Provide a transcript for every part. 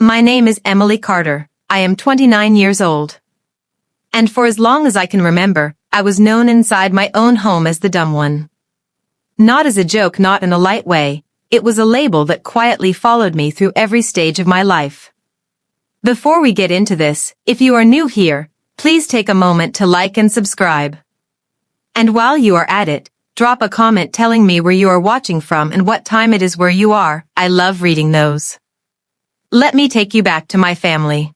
My name is Emily Carter. I am 29 years old. And for as long as I can remember, I was known inside my own home as the dumb one. Not as a joke, not in a light way. It was a label that quietly followed me through every stage of my life. Before we get into this, if you are new here, please take a moment to like and subscribe. And while you are at it, drop a comment telling me where you are watching from and what time it is where you are. I love reading those. Let me take you back to my family.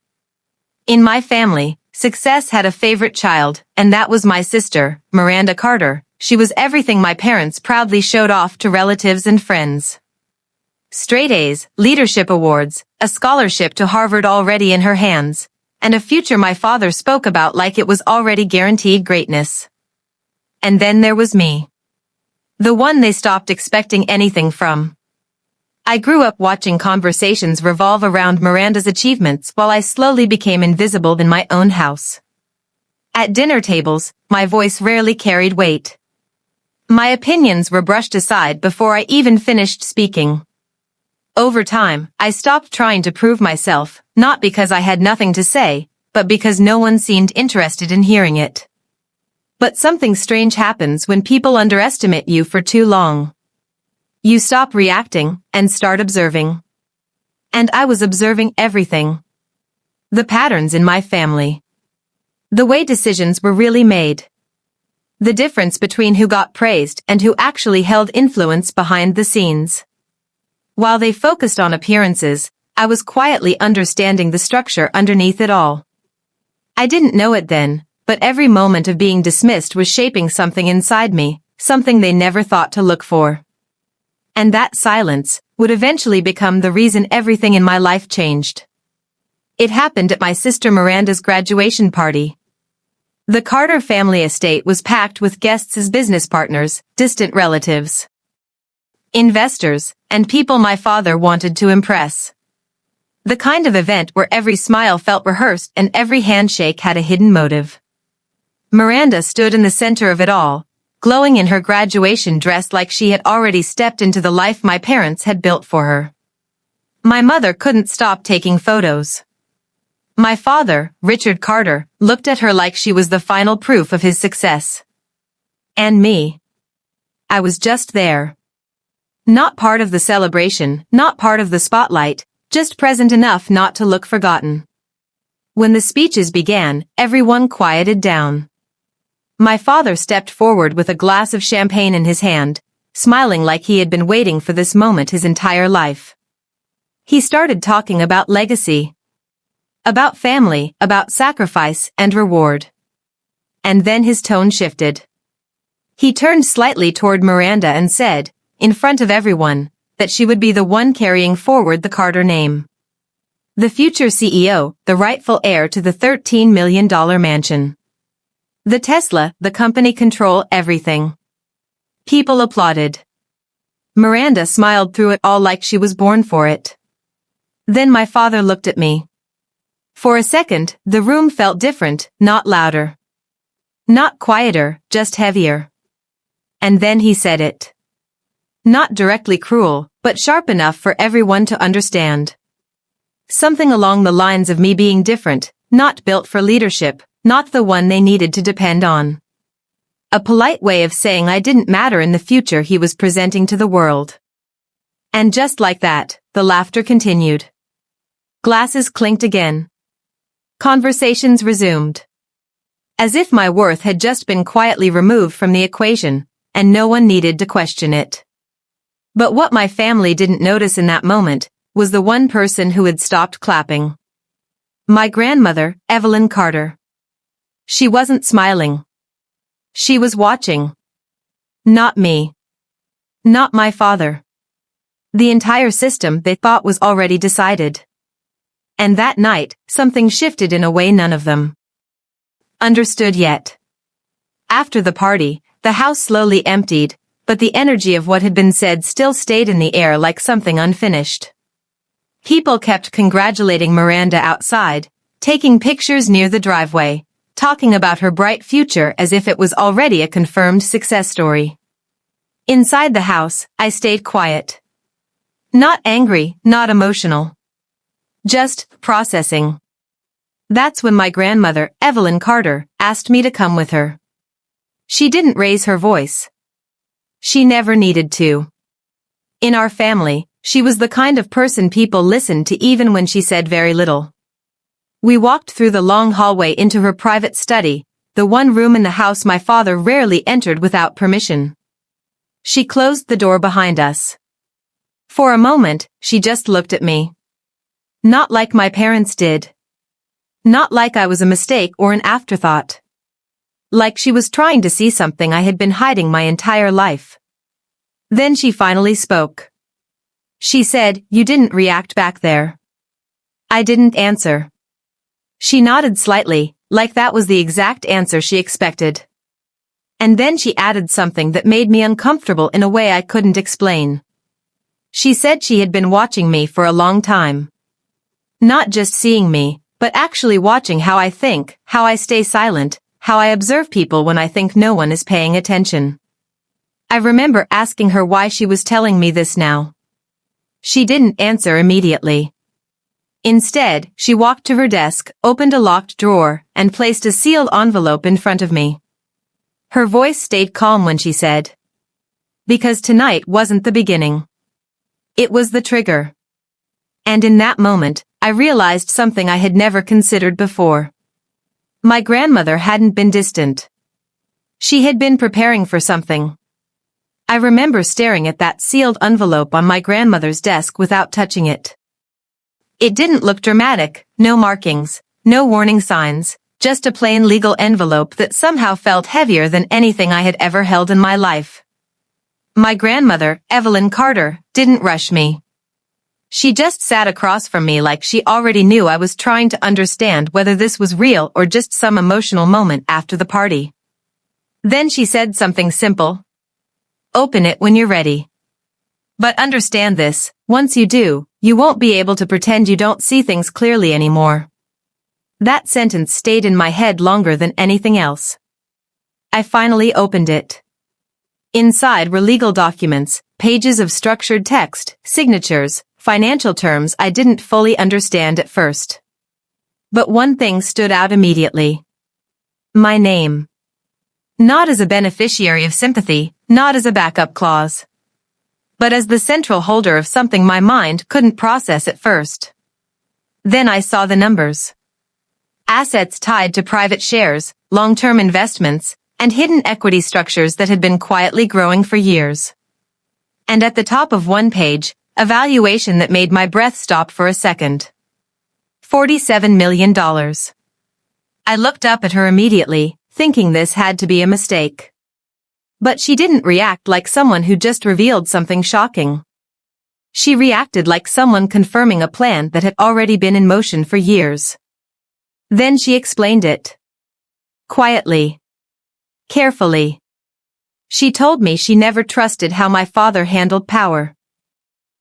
In my family, success had a favorite child, and that was my sister, Miranda Carter. She was everything my parents proudly showed off to relatives and friends. Straight A's, leadership awards, a scholarship to Harvard already in her hands, and a future my father spoke about like it was already guaranteed greatness. And then there was me. The one they stopped expecting anything from. I grew up watching conversations revolve around Miranda's achievements while I slowly became invisible in my own house. At dinner tables, my voice rarely carried weight. My opinions were brushed aside before I even finished speaking. Over time, I stopped trying to prove myself, not because I had nothing to say, but because no one seemed interested in hearing it. But something strange happens when people underestimate you for too long. You stop reacting and start observing. And I was observing everything. The patterns in my family. The way decisions were really made. The difference between who got praised and who actually held influence behind the scenes. While they focused on appearances, I was quietly understanding the structure underneath it all. I didn't know it then, but every moment of being dismissed was shaping something inside me, something they never thought to look for. And that silence would eventually become the reason everything in my life changed. It happened at my sister Miranda's graduation party. The Carter family estate was packed with guests as business partners, distant relatives, investors, and people my father wanted to impress. The kind of event where every smile felt rehearsed and every handshake had a hidden motive. Miranda stood in the center of it all, glowing in her graduation dress like she had already stepped into the life my parents had built for her. My mother couldn't stop taking photos. My father, Richard Carter, looked at her like she was the final proof of his success. And me. I was just there. Not part of the celebration, not part of the spotlight, just present enough not to look forgotten. When the speeches began, everyone quieted down. My father stepped forward with a glass of champagne in his hand, smiling like he had been waiting for this moment his entire life. He started talking about legacy. About family, about sacrifice and reward. And then his tone shifted. He turned slightly toward Miranda and said, in front of everyone, that she would be the one carrying forward the Carter name. The future CEO, the rightful heir to the $13 million mansion. The Tesla, the company control everything. People applauded. Miranda smiled through it all like she was born for it. Then my father looked at me. For a second, the room felt different, not louder. Not quieter, just heavier. And then he said it. Not directly cruel, but sharp enough for everyone to understand. Something along the lines of me being different, not built for leadership, not the one they needed to depend on. A polite way of saying I didn't matter in the future he was presenting to the world. And just like that, the laughter continued. Glasses clinked again. Conversations resumed. As if my worth had just been quietly removed from the equation, and no one needed to question it. But what my family didn't notice in that moment was the one person who had stopped clapping. My grandmother, Evelyn Carter. She wasn't smiling. She was watching. Not me. Not my father. The entire system they thought was already decided. And that night, something shifted in a way none of them understood yet. After the party, the house slowly emptied, but the energy of what had been said still stayed in the air like something unfinished. People kept congratulating Miranda outside, taking pictures near the driveway, talking about her bright future as if it was already a confirmed success story. Inside the house, I stayed quiet. Not angry, not emotional. Just processing. That's when my grandmother, Evelyn Carter, asked me to come with her. She didn't raise her voice. She never needed to. In our family, she was the kind of person people listened to even when she said very little. We walked through the long hallway into her private study, the one room in the house my father rarely entered without permission. She closed the door behind us. For a moment, she just looked at me. Not like my parents did. Not like I was a mistake or an afterthought. Like she was trying to see something I had been hiding my entire life. Then she finally spoke. She said, "You didn't react back there." I didn't answer. She nodded slightly, like that was the exact answer she expected. And then she added something that made me uncomfortable in a way I couldn't explain. She said she had been watching me for a long time. Not just seeing me, but actually watching how I think, how I stay silent, how I observe people when I think no one is paying attention. I remember asking her why she was telling me this now. She didn't answer immediately. Instead, she walked to her desk, opened a locked drawer, and placed a sealed envelope in front of me. Her voice stayed calm when she said, "Because tonight wasn't the beginning. It was the trigger." And in that moment, I realized something I had never considered before. My grandmother hadn't been distant. She had been preparing for something. I remember staring at that sealed envelope on my grandmother's desk without touching it. It didn't look dramatic, no markings, no warning signs, just a plain legal envelope that somehow felt heavier than anything I had ever held in my life. My grandmother, Evelyn Carter, didn't rush me. She just sat across from me like she already knew I was trying to understand whether this was real or just some emotional moment after the party. Then she said something simple. "Open it when you're ready. But understand this, once you do, you won't be able to pretend you don't see things clearly anymore." That sentence stayed in my head longer than anything else. I finally opened it. Inside were legal documents, pages of structured text, signatures, financial terms I didn't fully understand at first. But one thing stood out immediately. My name. Not as a beneficiary of sympathy, not as a backup clause, but as the central holder of something my mind couldn't process at first. Then I saw the numbers. Assets tied to private shares, long-term investments, and hidden equity structures that had been quietly growing for years. And at the top of one page, a valuation that made my breath stop for a second. $47 million. I looked up at her immediately, thinking this had to be a mistake. But she didn't react like someone who just revealed something shocking. She reacted like someone confirming a plan that had already been in motion for years. Then she explained it. Quietly. Carefully. She told me she never trusted how my father handled power.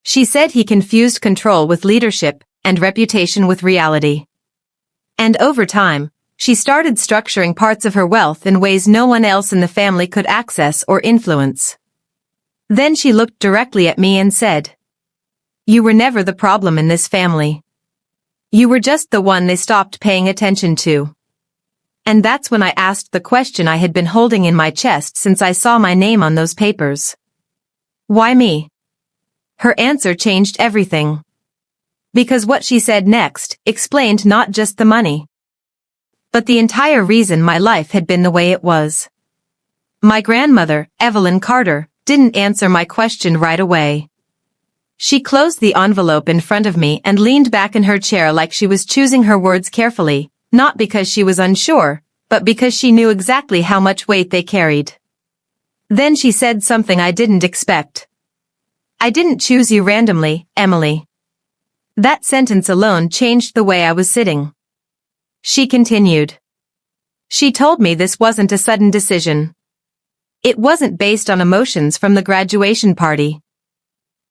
She said he confused control with leadership and reputation with reality. And over time, she started structuring parts of her wealth in ways no one else in the family could access or influence. Then she looked directly at me and said, "You were never the problem in this family. You were just the one they stopped paying attention to." And that's when I asked the question I had been holding in my chest since I saw my name on those papers. Why me? Her answer changed everything. Because what she said next explained not just the money, but the entire reason my life had been the way it was. My grandmother, Evelyn Carter, didn't answer my question right away. She closed the envelope in front of me and leaned back in her chair like she was choosing her words carefully, not because she was unsure, but because she knew exactly how much weight they carried. Then she said something I didn't expect. "I didn't choose you randomly, Emily." That sentence alone changed the way I was sitting. She continued. She told me this wasn't a sudden decision. It wasn't based on emotions from the graduation party.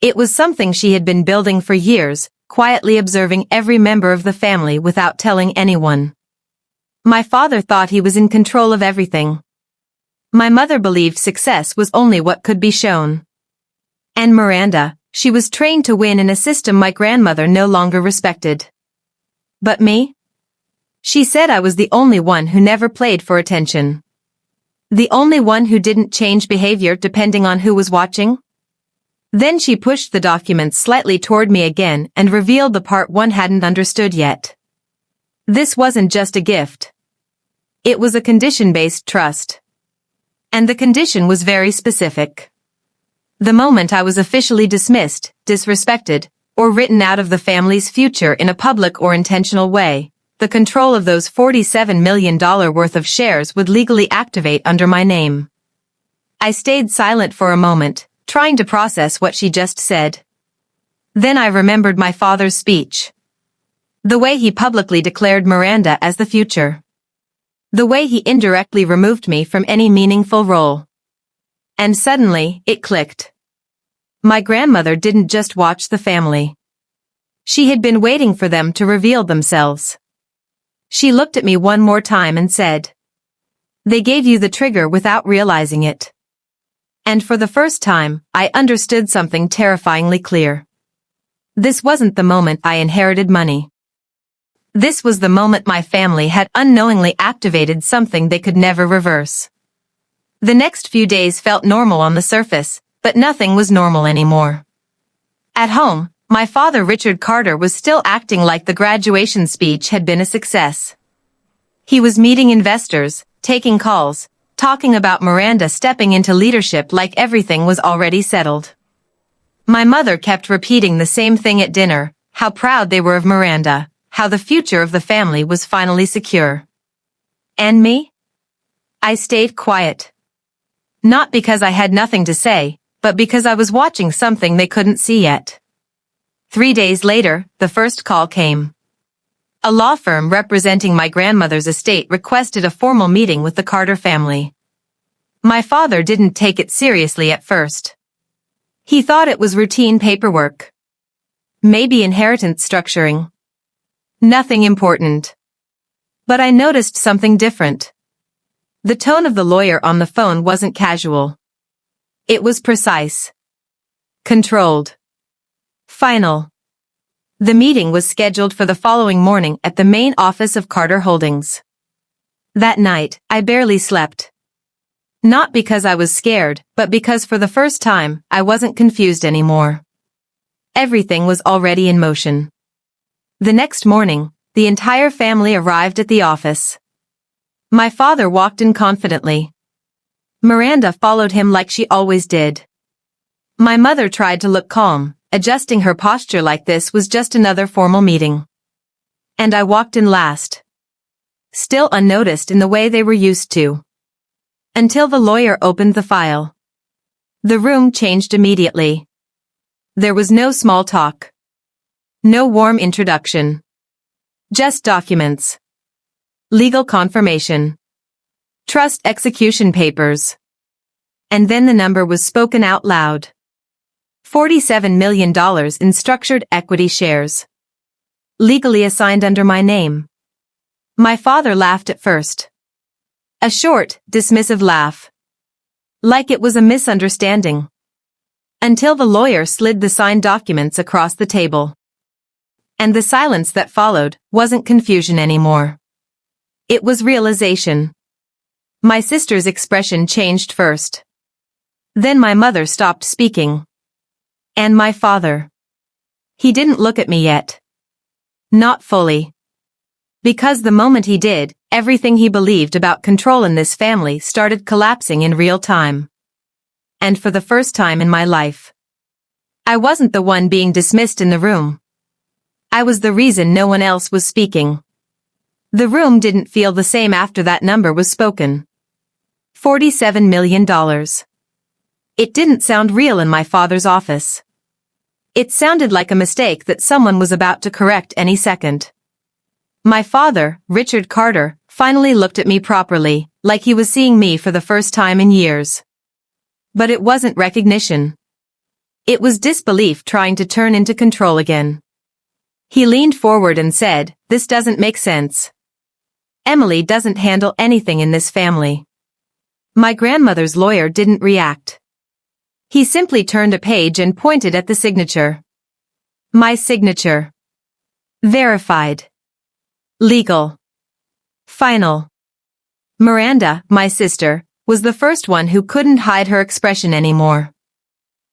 It was something she had been building for years, quietly observing every member of the family without telling anyone. My father thought he was in control of everything. My mother believed success was only what could be shown. And Miranda, she was trained to win in a system my grandmother no longer respected. But me? She said I was the only one who never played for attention. The only one who didn't change behavior depending on who was watching? Then she pushed the documents slightly toward me again and revealed the part one hadn't understood yet. This wasn't just a gift. It was a condition-based trust. And the condition was very specific. The moment I was officially dismissed, disrespected, or written out of the family's future in a public or intentional way, the control of those $47 million worth of shares would legally activate under my name. I stayed silent for a moment, trying to process what she just said. Then I remembered my father's speech. The way he publicly declared Miranda as the future. The way he indirectly removed me from any meaningful role. And suddenly, it clicked. My grandmother didn't just watch the family. She had been waiting for them to reveal themselves. She looked at me one more time and said, "They gave you the trigger without realizing it." And for the first time, I understood something terrifyingly clear. This wasn't the moment I inherited money. This was the moment my family had unknowingly activated something they could never reverse. The next few days felt normal on the surface, but nothing was normal anymore. At home, my father Richard Carter was still acting like the graduation speech had been a success. He was meeting investors, taking calls, talking about Miranda stepping into leadership like everything was already settled. My mother kept repeating the same thing at dinner, how proud they were of Miranda, how the future of the family was finally secure. And me? I stayed quiet. Not because I had nothing to say, but because I was watching something they couldn't see yet. 3 days later, the first call came. A law firm representing my grandmother's estate requested a formal meeting with the Carter family. My father didn't take it seriously at first. He thought it was routine paperwork. Maybe inheritance structuring. Nothing important. But I noticed something different. The tone of the lawyer on the phone wasn't casual. It was precise. Controlled. Final. The meeting was scheduled for the following morning at the main office of Carter Holdings. That night, I barely slept. Not because I was scared, but because for the first time, I wasn't confused anymore. Everything was already in motion. The next morning, the entire family arrived at the office. My father walked in confidently. Miranda followed him like she always did. My mother tried to look calm, adjusting her posture like this was just another formal meeting. And I walked in last. Still unnoticed in the way they were used to. Until the lawyer opened the file. The room changed immediately. There was no small talk. No warm introduction. Just documents. Legal confirmation. Trust execution papers. And then the number was spoken out loud. $47 million in structured equity shares. Legally assigned under my name. My father laughed at first. A short, dismissive laugh. Like it was a misunderstanding. Until the lawyer slid the signed documents across the table. And the silence that followed wasn't confusion anymore. It was realization. My sister's expression changed first. Then my mother stopped speaking. And my father. He didn't look at me yet. Not fully. Because the moment he did, everything he believed about control in this family started collapsing in real time. And for the first time in my life, I wasn't the one being dismissed in the room. I was the reason no one else was speaking. The room didn't feel the same after that number was spoken. $47 million. It didn't sound real in my father's office. It sounded like a mistake that someone was about to correct any second. My father, Richard Carter, finally looked at me properly, like he was seeing me for the first time in years. But it wasn't recognition. It was disbelief trying to turn into control again. He leaned forward and said, "This doesn't make sense. Emily doesn't handle anything in this family." My grandmother's lawyer didn't react. He simply turned a page and pointed at the signature. My signature. Verified. Legal. Final. Miranda, my sister, was the first one who couldn't hide her expression anymore.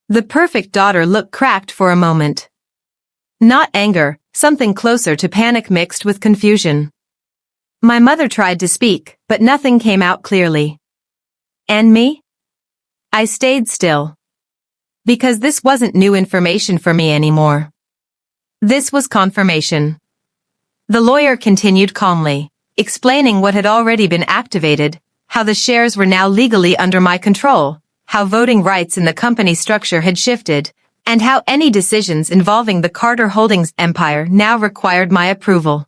The perfect daughter look cracked for a moment. Not anger, something closer to panic mixed with confusion. My mother tried to speak, but nothing came out clearly. And me? I stayed still. Because this wasn't new information for me anymore. This was confirmation. The lawyer continued calmly, explaining what had already been activated, how the shares were now legally under my control, how voting rights in the company structure had shifted, and how any decisions involving the Carter Holdings empire now required my approval.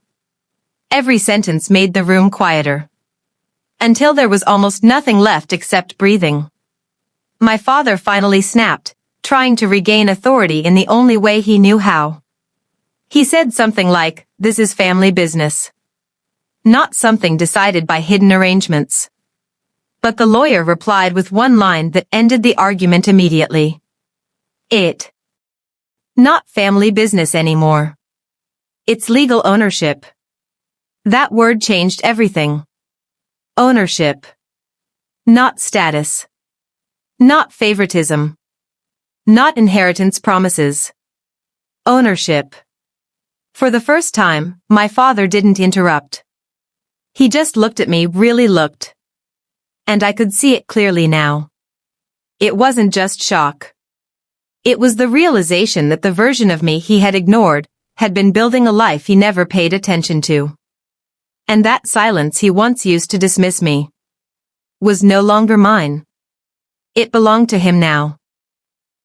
Every sentence made the room quieter. Until there was almost nothing left except breathing. My father finally snapped, trying to regain authority in the only way he knew how. He said something like, "This is family business." Not something decided by hidden arrangements. But the lawyer replied with one line that ended the argument immediately. It. Not family business anymore. It's legal ownership. That word changed everything. Ownership. Not status. Not favoritism. Not inheritance promises. Ownership. For the first time, my father didn't interrupt. He just looked at me, really looked. And I could see it clearly now. It wasn't just shock. It was the realization that the version of me he had ignored had been building a life he never paid attention to. And that silence he once used to dismiss me was no longer mine. It belonged to him now.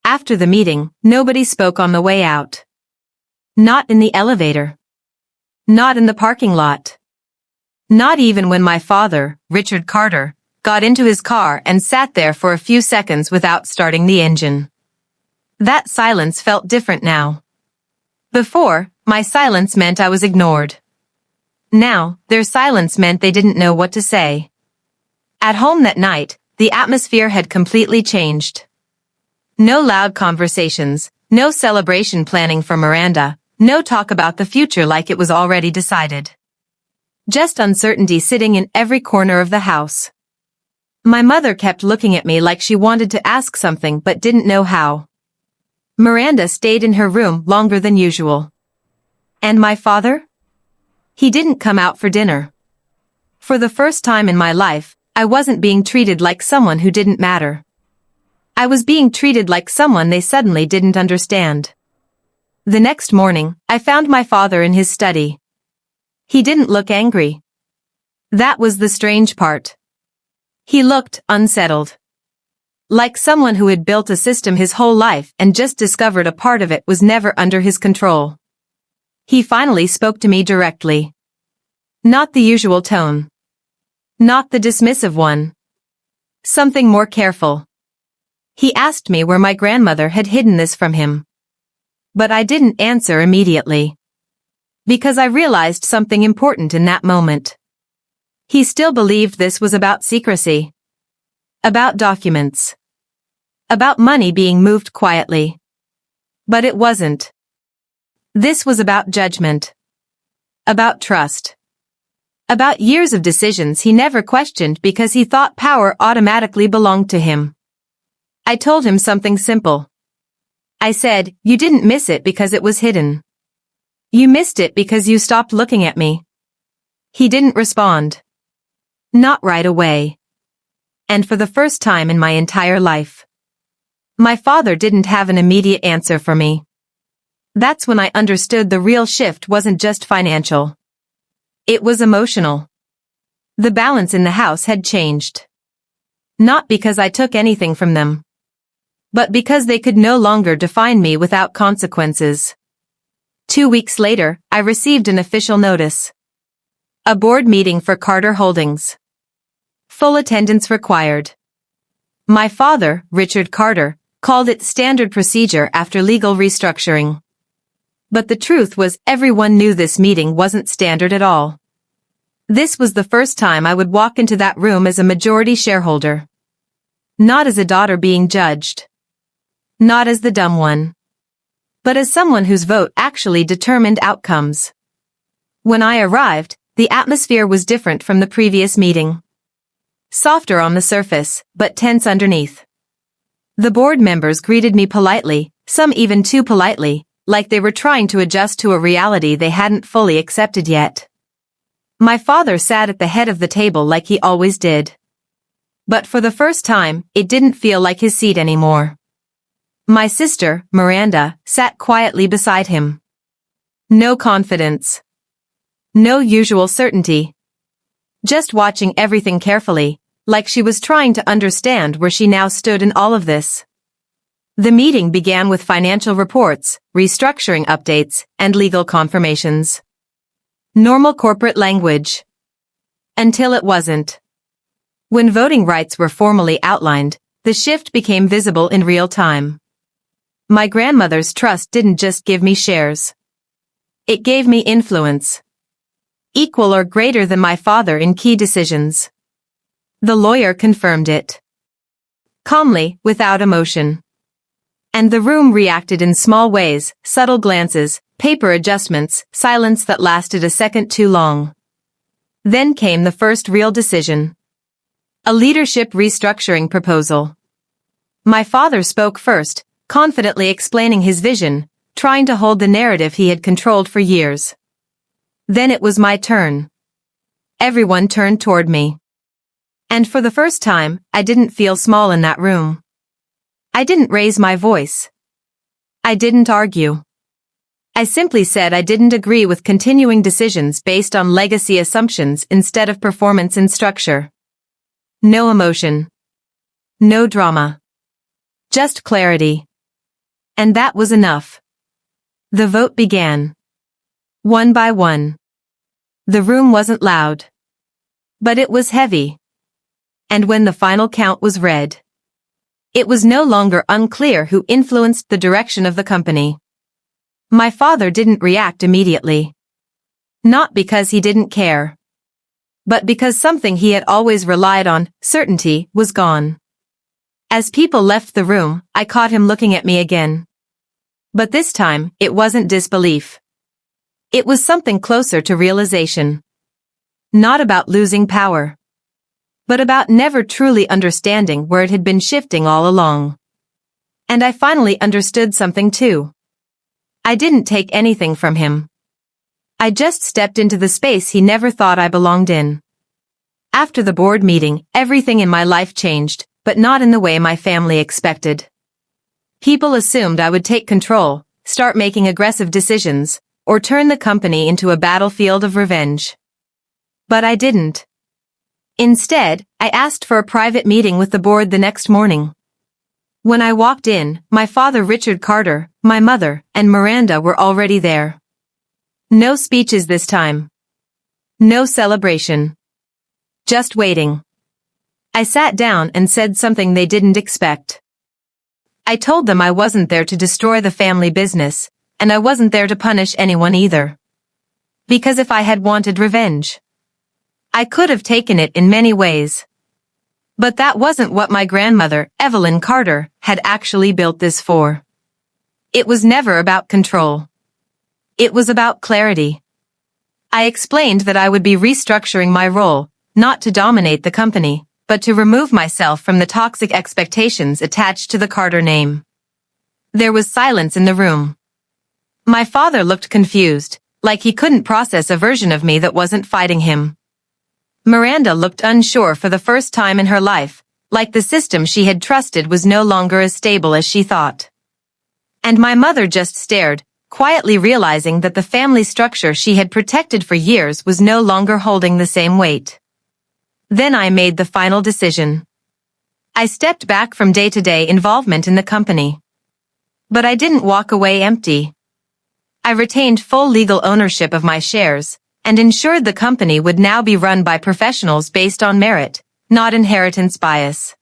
After the meeting, nobody spoke on the way out. Not in the elevator. Not in the parking lot. Not even when my father, Richard Carter, got into his car and sat there for a few seconds without starting the engine. That silence felt different now. Before, my silence meant I was ignored. Now, their silence meant they didn't know what to say. At home that night, the atmosphere had completely changed. No loud conversations, no celebration planning for Miranda, no talk about the future like it was already decided. Just uncertainty sitting in every corner of the house. My mother kept looking at me like she wanted to ask something but didn't know how. Miranda stayed in her room longer than usual. And my father? He didn't come out for dinner. For the first time in my life, I wasn't being treated like someone who didn't matter. I was being treated like someone they suddenly didn't understand. The next morning, I found my father in his study. He didn't look angry. That was the strange part. He looked unsettled. Like someone who had built a system his whole life and just discovered a part of it was never under his control. He finally spoke to me directly. Not the usual tone. Not the dismissive one. Something more careful. He asked me where my grandmother had hidden this from him. But I didn't answer immediately. Because I realized something important in that moment. He still believed this was about secrecy. About documents. About money being moved quietly. But it wasn't. This was about judgment. About trust. About years of decisions he never questioned because he thought power automatically belonged to him. I told him something simple. I said, "You didn't miss it because it was hidden. You missed it because you stopped looking at me." He didn't respond. Not right away. And for the first time in my entire life. My father didn't have an immediate answer for me. That's when I understood the real shift wasn't just financial. It was emotional. The balance in the house had changed. Not because I took anything from them. But because they could no longer define me without consequences. 2 weeks later, I received an official notice. A board meeting for Carter Holdings. Full attendance required. My father, Richard Carter, called it standard procedure after legal restructuring. But the truth was everyone knew this meeting wasn't standard at all. This was the first time I would walk into that room as a majority shareholder. Not as a daughter being judged. Not as the dumb one. But as someone whose vote actually determined outcomes. When I arrived, The atmosphere was different from the previous meeting. Softer on the surface, but tense underneath. The board members greeted me politely, some even too politely, like they were trying to adjust to a reality they hadn't fully accepted yet. My father sat at the head of the table like he always did. But for the first time, it didn't feel like his seat anymore. My sister, Miranda, sat quietly beside him. No confidence. No usual certainty. Just watching everything carefully, like she was trying to understand where she now stood in all of this. The meeting began with financial reports, restructuring updates, and legal confirmations. Normal corporate language. Until it wasn't. When voting rights were formally outlined, the shift became visible in real time. My grandmother's trust didn't just give me shares. It gave me influence. Equal or greater than my father in key decisions. The lawyer confirmed it. Calmly, without emotion. And the room reacted in small ways, subtle glances, paper adjustments, silence that lasted a second too long. Then came the first real decision. A leadership restructuring proposal. My father spoke first, confidently explaining his vision, trying to hold the narrative he had controlled for years. Then it was my turn. Everyone turned toward me. And for the first time, I didn't feel small in that room. I didn't raise my voice. I didn't argue. I simply said I didn't agree with continuing decisions based on legacy assumptions instead of performance and structure. No emotion. No drama. Just clarity. And that was enough. The vote began. One by one. The room wasn't loud. But it was heavy. And when the final count was read, it was no longer unclear who influenced the direction of the company. My father didn't react immediately. Not because he didn't care. But because something he had always relied on, certainty, was gone. As people left the room, I caught him looking at me again. But this time, it wasn't disbelief. It was something closer to realization. Not about losing power. But about never truly understanding where it had been shifting all along. And I finally understood something too. I didn't take anything from him. I just stepped into the space he never thought I belonged in. After the board meeting, everything in my life changed, but not in the way my family expected. People assumed I would take control, start making aggressive decisions, or turn the company into a battlefield of revenge. But I didn't. Instead, I asked for a private meeting with the board the next morning. When I walked in, my father Richard Carter, my mother, and Miranda were already there. No speeches this time. No celebration. Just waiting. I sat down and said something they didn't expect. I told them I wasn't there to destroy the family business, and I wasn't there to punish anyone either. Because if I had wanted revenge, I could have taken it in many ways. But that wasn't what my grandmother, Evelyn Carter, had actually built this for. It was never about control. It was about clarity. I explained that I would be restructuring my role, not to dominate the company, but to remove myself from the toxic expectations attached to the Carter name. There was silence in the room. My father looked confused, like he couldn't process a version of me that wasn't fighting him. Miranda looked unsure for the first time in her life, like the system she had trusted was no longer as stable as she thought. And my mother just stared, quietly realizing that the family structure she had protected for years was no longer holding the same weight. Then I made the final decision. I stepped back from day-to-day involvement in the company. But I didn't walk away empty. I retained full legal ownership of my shares, and ensured the company would now be run by professionals based on merit, not inheritance bias.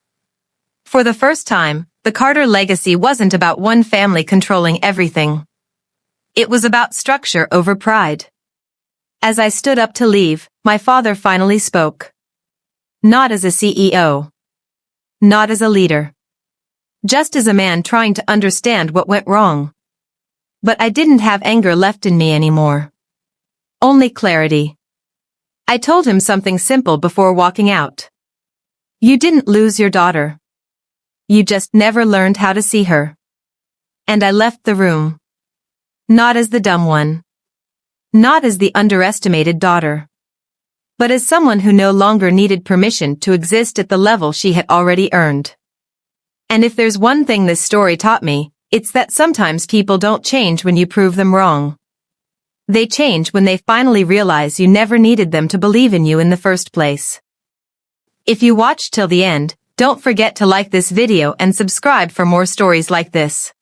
For the first time, the Carter legacy wasn't about one family controlling everything. It was about structure over pride. As I stood up to leave, my father finally spoke. Not as a CEO. Not as a leader. Just as a man trying to understand what went wrong. But I didn't have anger left in me anymore. Only clarity. I told him something simple before walking out. You didn't lose your daughter. You just never learned how to see her. And I left the room. Not as the dumb one. Not as the underestimated daughter. But as someone who no longer needed permission to exist at the level she had already earned. And if there's one thing this story taught me, it's that sometimes people don't change when you prove them wrong. They change when they finally realize you never needed them to believe in you in the first place. If you watched till the end, don't forget to like this video and subscribe for more stories like this.